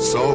100